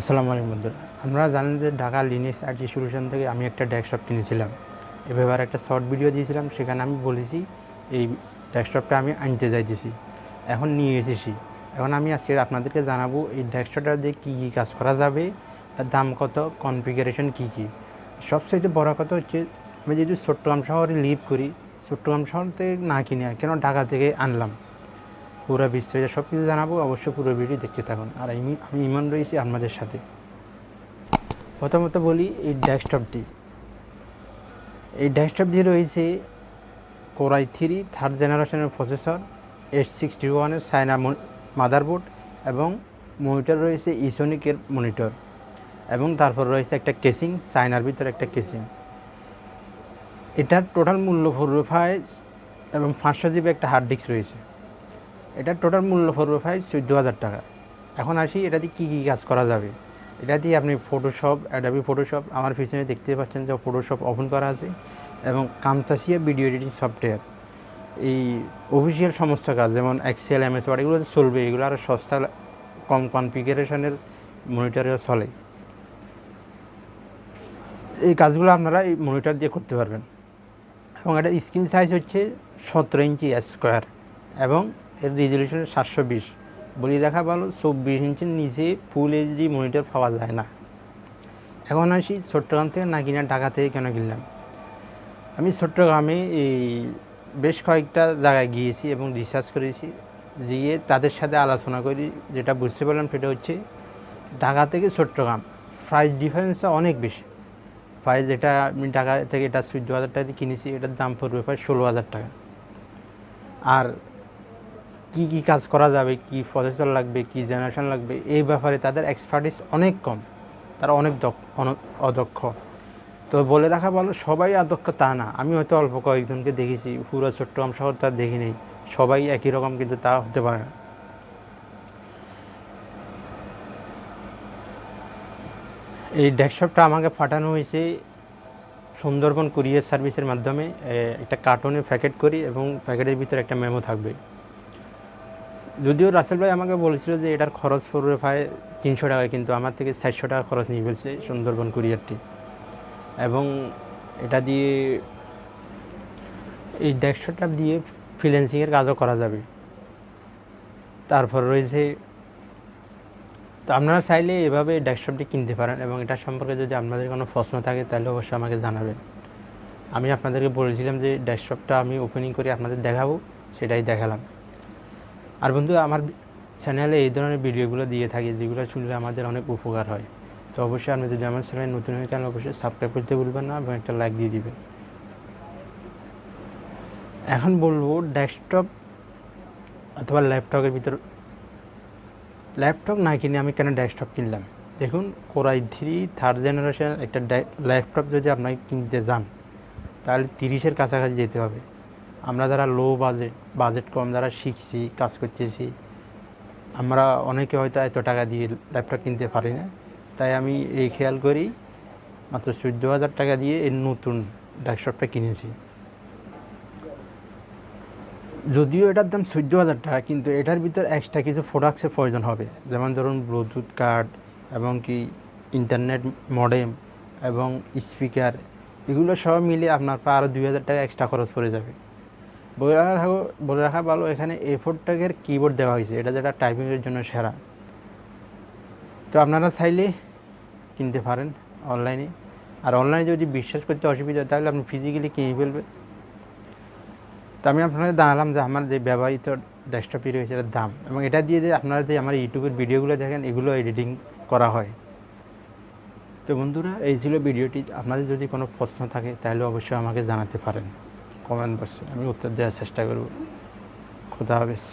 আসসালামু আলাইকুম বন্ধুরা, আপনারা জানেন যে ঢাকা লিনাক্স আইটি সলিউশন থেকে আমি একটা ডেস্কটপ কিনেছিলাম। এবার একটা শর্ট ভিডিও দিয়েছিলাম, সেখানে আমি বলেছি এই ডেস্কটপটা আমি আনতে যাইতেছি, এখন নিয়ে এসেছি। এখন আমি আজকে আপনাদেরকে জানাবো এই ডেস্কটপটা দিয়ে কী কী কাজ করা যাবে, তার দাম কত, কনফিগারেশন কী কী। সবচেয়ে বড় কথা হচ্ছে, আমি যদি চট্টগ্রাম শহরে লিভ করি, চট্টগ্রাম শহর থেকে না কিনে কেন ঢাকা থেকে আনলাম, পুরো বিস্তারিত সব কিছু জানাবো। অবশ্যই পুরো ভিডিও দেখতে থাকুন। আর আমি ইমন রয়েছি আপনাদের সাথে। প্রথমত বলি, এই ডেস্কটপটি রয়েছে কোরাই 3 থার্ড জেনারেশনের প্রসেসর, 861-এর চায়না মাদারবোর্ড এবং মনিটর রয়েছে ইসোনিকের মনিটর, এবং তারপর রয়েছে একটা কেসিং, চায়নার ভিতরে একটা কেসিং। এটার টোটাল মূল্য 4 এবং 500 জিবি একটা হার্ড ডিস্ক রয়েছে। এটার টোটাল মূল্য 14,000 টাকা। এখন আসি এটা দিয়ে কী কী কাজ করা যাবে। এটা দিয়ে আপনি ফটোশপ, অ্যাডোবি ফটোশপ, আমার পিছনে দেখতে পাচ্ছেন যে ফটোশপ ওপেন করা আছে, এবং কামতাসিয়া ভিডিও এডিটিং সফটওয়্যার, এই অফিসিয়াল সমস্ত কাজ যেমন এক্সেল, এমএস ওয়ার্ড, এগুলো চলবে। এগুলো আরও সস্তা, কম কনফিগারেশনের মনিটরেও চলে। এই কাজগুলো আপনারা এই মনিটর দিয়ে করতে পারবেন। এবং এটার স্ক্রিন সাইজ হচ্ছে 17 ইঞ্চি স্কোয়ার, এবং এর রেজলিউশন 720। বলি রাখা ভালো, 24 ইঞ্চির নিচে ফুল এইচডি মনিটর পাওয়া যায় না। এখন আসি চট্টগ্রাম থেকে না কিনা ঢাকা থেকে কেন কিনলাম। আমি চট্টগ্রামে এই বেশ কয়েকটা জায়গায় গিয়েছি এবং রিসার্চ করেছি। গিয়ে তাদের সাথে আলোচনা করি, যেটা বুঝতে পারলাম সেটা হচ্ছে ঢাকা থেকে চট্টগ্রাম প্রাইস ডিফারেন্সটা অনেক বেশি। প্রাইস, এটা আমি ঢাকা থেকে এটা 14,000 টাকা দিয়ে কিনেছি, এটার দাম পড়বে প্রায় 16,000 টাকা। আর কী কী কাজ করা যাবে, কী প্রসেসর লাগবে, কী জেনারেশন লাগবে, এই ব্যাপারে তাদের এক্সপার্টিস অনেক কম, তারা অনেক অদক্ষ। তো বলে রাখা ভালো, সবাই অদক্ষ তা না। আমি হয়তো অল্প কয়েকজনকে দেখেছি, পুরো চট্টগ্রাম শহর তার দেখি নেই, সবাই একই রকম, কিন্তু তা হতে পারে না। এই ডেস্কটপটা আমাকে পাঠানো হয়েছে সুন্দরবন কুরিয়ার সার্ভিসের মাধ্যমে। একটা কার্টুনে প্যাকেট করি এবং প্যাকেটের ভিতরে একটা মেমো থাকবে। যদিও রাসেল ভাই আমাকে বলেছিল যে এটার খরচ পড়বে প্রায় 300 টাকা, কিন্তু আমার থেকে 400 টাকা খরচ নিয়ে ফেলছে সুন্দরবন কুরিয়ারটি। এবং এটা দিয়ে, এই ডেস্কটপটা দিয়ে ফ্রিল্যান্সিংয়ের কাজও করা যাবে। তারপর রয়েছে, তো আপনারা চাইলে এভাবে ডেস্কটপটি কিনতে পারেন। এবং এটা সম্পর্কে যদি আপনাদের কোনো প্রশ্ন থাকে তাহলে অবশ্যই আমাকে জানাবেন। আমি আপনাদেরকে বলেছিলাম যে ডেস্কটপটা আমি ওপেনিং করে আপনাদের দেখাবো, সেটাই দেখালাম। আর বন্ধু, আমার চ্যানেলে এই ধরনের ভিডিওগুলো দিয়ে থাকি, যেগুলো শুনলে আমাদের অনেক উপকার হয়। তো অবশ্যই আপনি যদি আমার চ্যানেলে নতুন হয়ে থাকেন, অবশ্যই সাবস্ক্রাইব করতে ভুলবেন না এবং একটা লাইক দিয়ে দিবেন। এখন বলবো ডেস্কটপ অথবা ল্যাপটপ না কিনে আমি কেন ডেস্কটপ কিনলাম। দেখুন, কোরাই 3 থার্ড জেনারেশন একটা ল্যাপটপ যদি আপনাকে কিনতে যান, তাহলে 30-এর কাছাকাছি যেতে হবে। আমরা যারা লো বাজেট কম, যারা শিখছি, কাজ করতেছি, আমরা অনেকে হয়তো এত টাকা দিয়ে ল্যাপটপ কিনতে পারি না। তাই আমি এই খেয়াল করি, মাত্র 14,000 টাকা দিয়ে এই নতুন ডেস্কটপটা কিনেছি। যদিও এটার দাম 14,000 টাকা, কিন্তু এটার ভিতর এক্সট্রা কিছু প্রোডাক্টসের প্রয়োজন হবে। যেমন ধরুন ব্লুটুথ কার্ড, এবং কি ইন্টারনেট মডেম এবং স্পিকার, এগুলো সব মিলে আপনার প্রায় আরও 2,000 টাকা এক্সট্রা খরচ পড়ে যাবে। বলে রাখা ভালো, এখানে A4 টাকের কিবোর্ড দেওয়া হয়েছে, এটা যেটা টাইপিংয়ের জন্য সেরা। তো আপনারা চাইলে কিনতে পারেন অনলাইনে। আর অনলাইনে যদি বিশ্বাস করতে অসুবিধা হয়, তাহলে আপনি ফিজিক্যালি কিনে ফেলবেন। তো আমি আপনাদের জানালাম যে আমার যে ব্যবহৃত ডেস্কটপটি রয়েছে এটার দাম, এবং এটা দিয়ে যে আপনারা যে আমার ইউটিউবের ভিডিওগুলো দেখেন, এগুলো এডিটিং করা হয়। তো বন্ধুরা, এই ছিল ভিডিওটি। আপনাদের যদি কোনো প্রশ্ন থাকে তাহলে অবশ্যই আমাকে জানাতে পারেন কমেন্ট বক্সে, আমি উত্তর দেওয়ার চেষ্টা করব। খোদা হাফেজ।